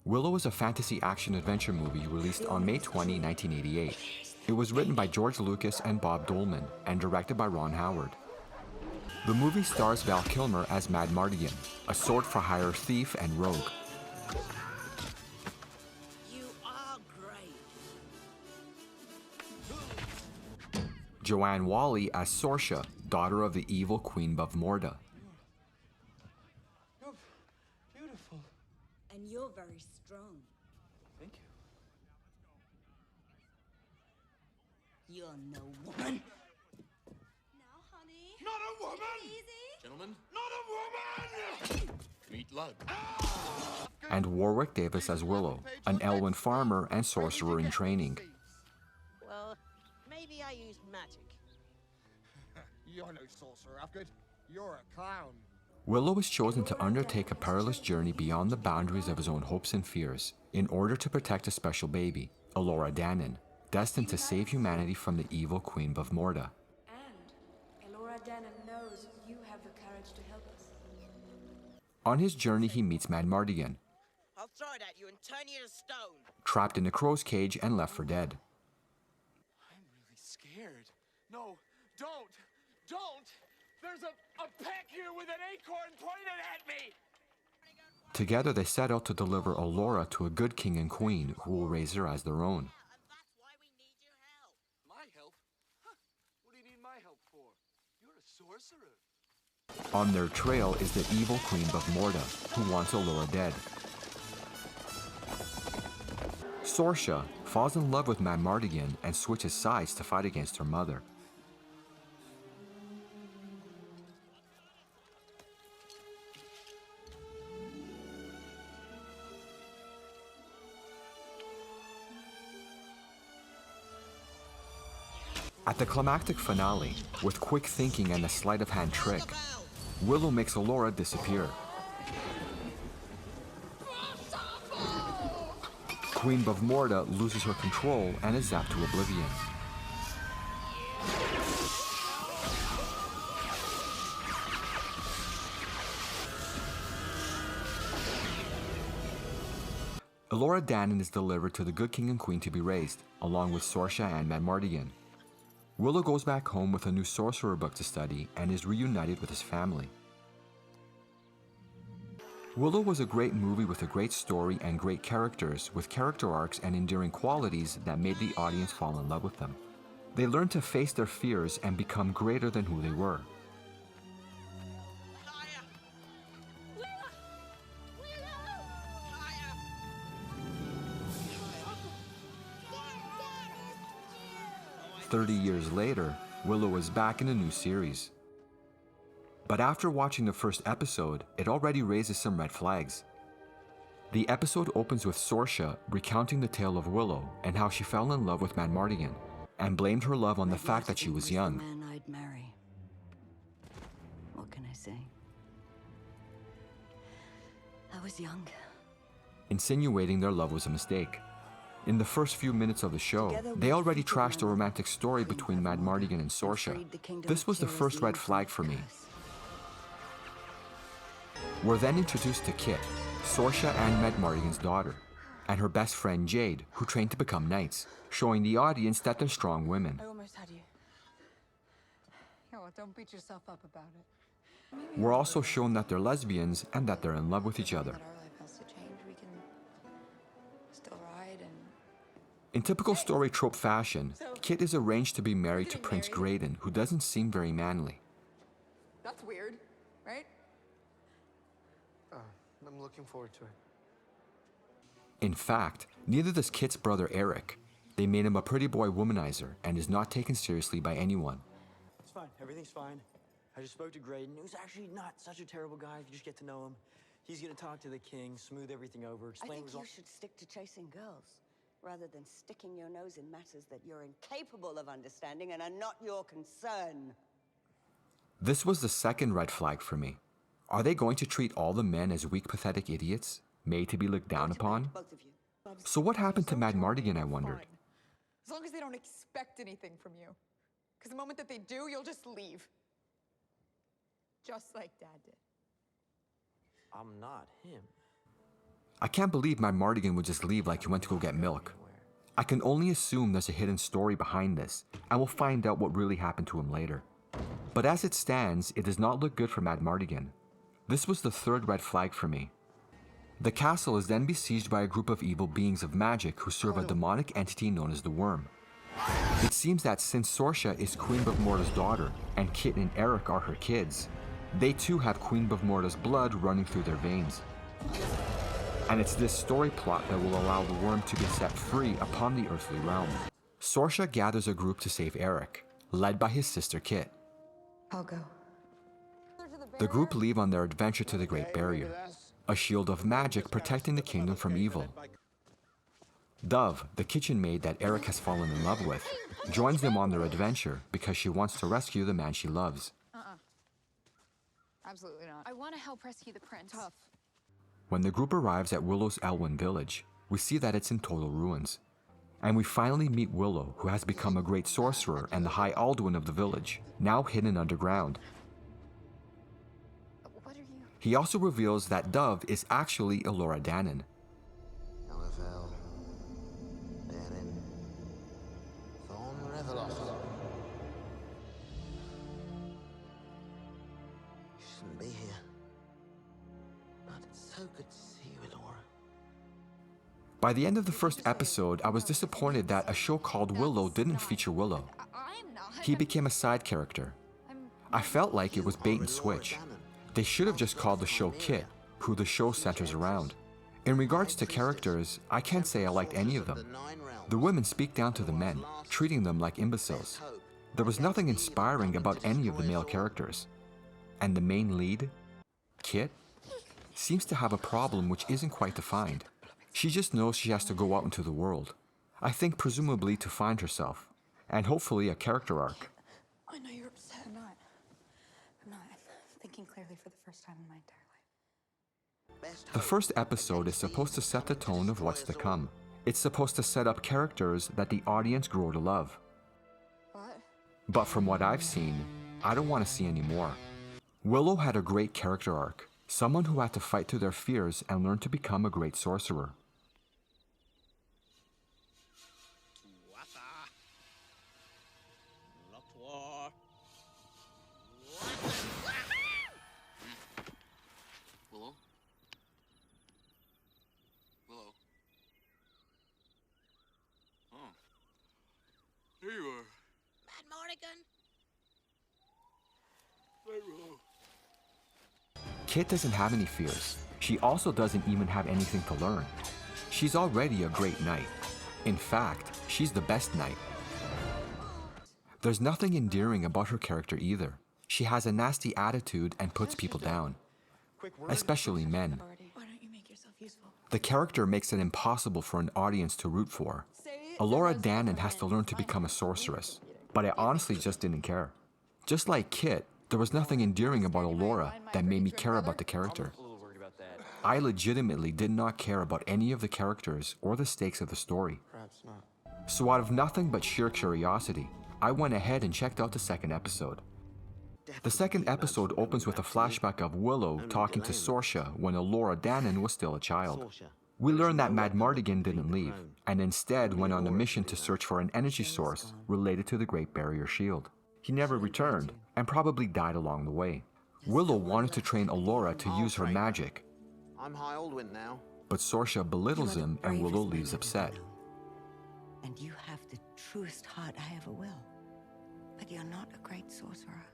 Willow is a fantasy action-adventure movie released on May 20, 1988. It was written by George Lucas and Bob Dolman and directed by Ron Howard. The movie stars Val Kilmer as Madmartigan, a sword-for-hire thief and rogue. You are great. Joanne Whalley as Sorsha, daughter of the evil Queen Bavmorda. You're beautiful. And you're very strong. Thank you. You're no woman. Now, honey. Not a woman! Take it easy. Gentlemen, not a woman! Meet Lug. And Warwick Davis as Willow, an Elwyn farmer and sorcerer in training. Well, maybe I used magic. You're no sorcerer, Alfred. You're a clown. Willow is chosen to undertake a perilous journey beyond the boundaries of his own hopes and fears in order to protect a special baby, Elora Danan, destined to save humanity from the evil Queen Bavmorda. And Elora Danan knows you have the courage to help us. On his journey, he meets Madmartigan, I'll throw it at you and turn you to stone. trapped in a crow's cage and left for dead. I'm really scared. No, don't! Don't! There's a peck here with an acorn pointed at me! Together, they set out to deliver Elora to a good king and queen who will raise her as their own. And that's why we need your help. My help? Huh. What do you need my help for? You're a sorcerer. On their trail is the evil Queen Bavmorda, who wants Elora dead. Sorsha falls in love with Madmartigan and switches sides to fight against her mother. At the climactic finale, with quick thinking and a sleight of hand trick, Willow makes Elora disappear. Queen Bavmorda loses her control and is zapped to oblivion. Elora Danan is delivered to the good king and queen to be raised, along with Sorsha and Madmartigan. Willow goes back home with a new sorcerer book to study and is reunited with his family. Willow was a great movie with a great story and great characters with character arcs and endearing qualities that made the audience fall in love with them. They learned to face their fears and become greater than who they were. Higher! Willow! Willow! Higher! 30 years later, Willow is back in a new series. But after watching the first episode, it already raises some red flags. The episode opens with Sorsha recounting the tale of Willow and how she fell in love with Madmartigan, and blamed her love on the fact that she was young. The man I'd marry. What can I say? I was young. Insinuating their love was a mistake. In the first few minutes of the show, they already trashed a romantic story between Madmartigan and Sorsha. This was the first red flag for me. We're then introduced to Kit, Sorsha and Madmartigan's daughter, and her best friend Jade, who trained to become knights, showing the audience that they're strong women. I almost had you. Oh, don't beat yourself up about it. We're also shown that they're lesbians and that they're in love with each other. That our life has to change. We can still ride and... In typical story trope fashion, Kit is arranged to be married to Prince Graydon, who doesn't seem very manly. That's weird, right? I'm looking forward to it. In fact, neither does Kit's brother Eric. They made him a pretty boy womanizer and is not taken seriously by anyone. It's fine. Everything's fine. I just spoke to Graydon. He was actually not such a terrible guy if you just get to know him. He's gonna talk to the king, smooth everything over, I explain think it was you all... should stick to chasing girls, rather than sticking your nose in matters that you're incapable of understanding and are not your concern. This was the second red flag for me. Are they going to treat all the men as weak, pathetic idiots, made to be looked down upon? Both of you. So what happened to Madmartigan, I wondered? As long as they don't expect anything from you. Because the moment that they do, you'll just leave. Just like Dad did. I'm not him. I can't believe Madmartigan would just leave like he went to go get milk. I can only assume there's a hidden story behind this, and we'll find out what really happened to him later. But as it stands, it does not look good for Madmartigan. This was the third red flag for me. The castle is then besieged by a group of evil beings of magic who serve a demonic entity known as the Worm. It seems that since Sorsha is Queen Bavmorda's daughter, and Kit and Eric are her kids, they too have Queen Bavmorda's blood running through their veins. And it's this story plot that will allow the Worm to be set free upon the earthly realm. Sorsha gathers a group to save Eric, led by his sister Kit. I'll go. The group leave on their adventure to the Great Barrier, a shield of magic protecting the kingdom from evil. Dove, the kitchen maid that Eric has fallen in love with, joins them on their adventure because she wants to rescue the man she loves. Absolutely not. I want to help rescue the prince. Tough. When the group arrives at Willow's Elwyn village, we see that it's in total ruins. And we finally meet Willow, who has become a great sorcerer and the High Alduin of the village, now hidden underground. What are you? He also reveals that Dove is actually Elora Danan. Elefel, Danan, Thorn Revelos. You shouldn't be here. But it's so good to see you, Elora. By the end of the first episode, I was disappointed that a show called Willow didn't feature Willow. I'm not. He became a side character. I felt like it was bait and switch. They should have just called the show Kit, who the show centers around. In regards to characters, I can't say I liked any of them. The women speak down to the men, treating them like imbeciles. There was nothing inspiring about any of the male characters. And the main lead, Kit, seems to have a problem which isn't quite defined. She just knows she has to go out into the world. I think presumably to find herself, and hopefully a character arc. I know you're upset. I'm not. I'm thinking clearly for the first time in my entire life. The first episode is supposed to set the tone of what's to come. It's supposed to set up characters that the audience grow to love. What? But from what I've seen, I don't want to see any more. Willow had a great character arc, someone who had to fight through their fears and learn to become a great sorcerer. Willow? Willow? Oh. Here you are. Madmartigan? Hey, Willow. Kit doesn't have any fears. She also doesn't even have anything to learn. She's already a great knight. In fact, she's the best knight. There's nothing endearing about her character either. She has a nasty attitude and puts people down, especially men. Why don't you make yourself useful? The character makes it impossible for an audience to root for. Elora Danan has to learn to become a sorceress, but I honestly just didn't care. Just like Kit, there was nothing endearing about Elora that made me care about the character. A little worried about that. I legitimately did not care about any of the characters or the stakes of the story. Perhaps not. So out of nothing but sheer curiosity, I went ahead and checked out the second episode. The second episode opens with a flashback of Willow talking to Sorsha when Elora Danan was still a child. We learn that Madmartigan didn't leave, and instead went on a mission to search for an energy source related to the Great Barrier Shield. He never returned, and probably died along the way. Willow wanted to train Elora to use her magic, I'm High Alduin now. but Sorsha belittles him and Willow leaves upset. And you have the truest heart I ever will. But you're not a great sorcerer.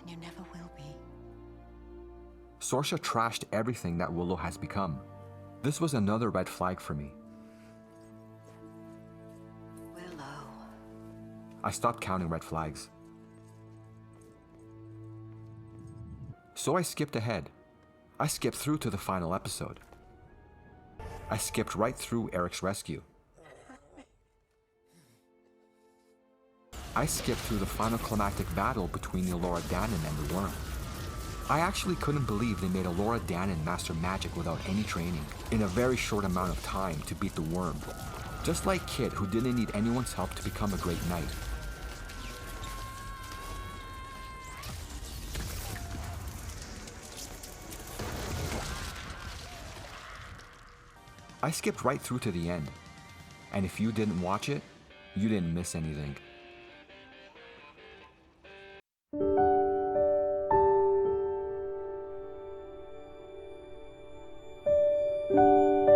And you never will be. Sorsha trashed everything that Willow has become. This was another red flag for me. Willow. I stopped counting red flags. So I skipped ahead. I skipped through to the final episode. I skipped right through Eric's rescue. I skipped through the final climactic battle between Elora Danan and the Worm. I actually couldn't believe they made Elora Danan master magic without any training, in a very short amount of time to beat the Worm. Just like Kit, who didn't need anyone's help to become a great knight. I skipped right through to the end. And if you didn't watch it, you didn't miss anything.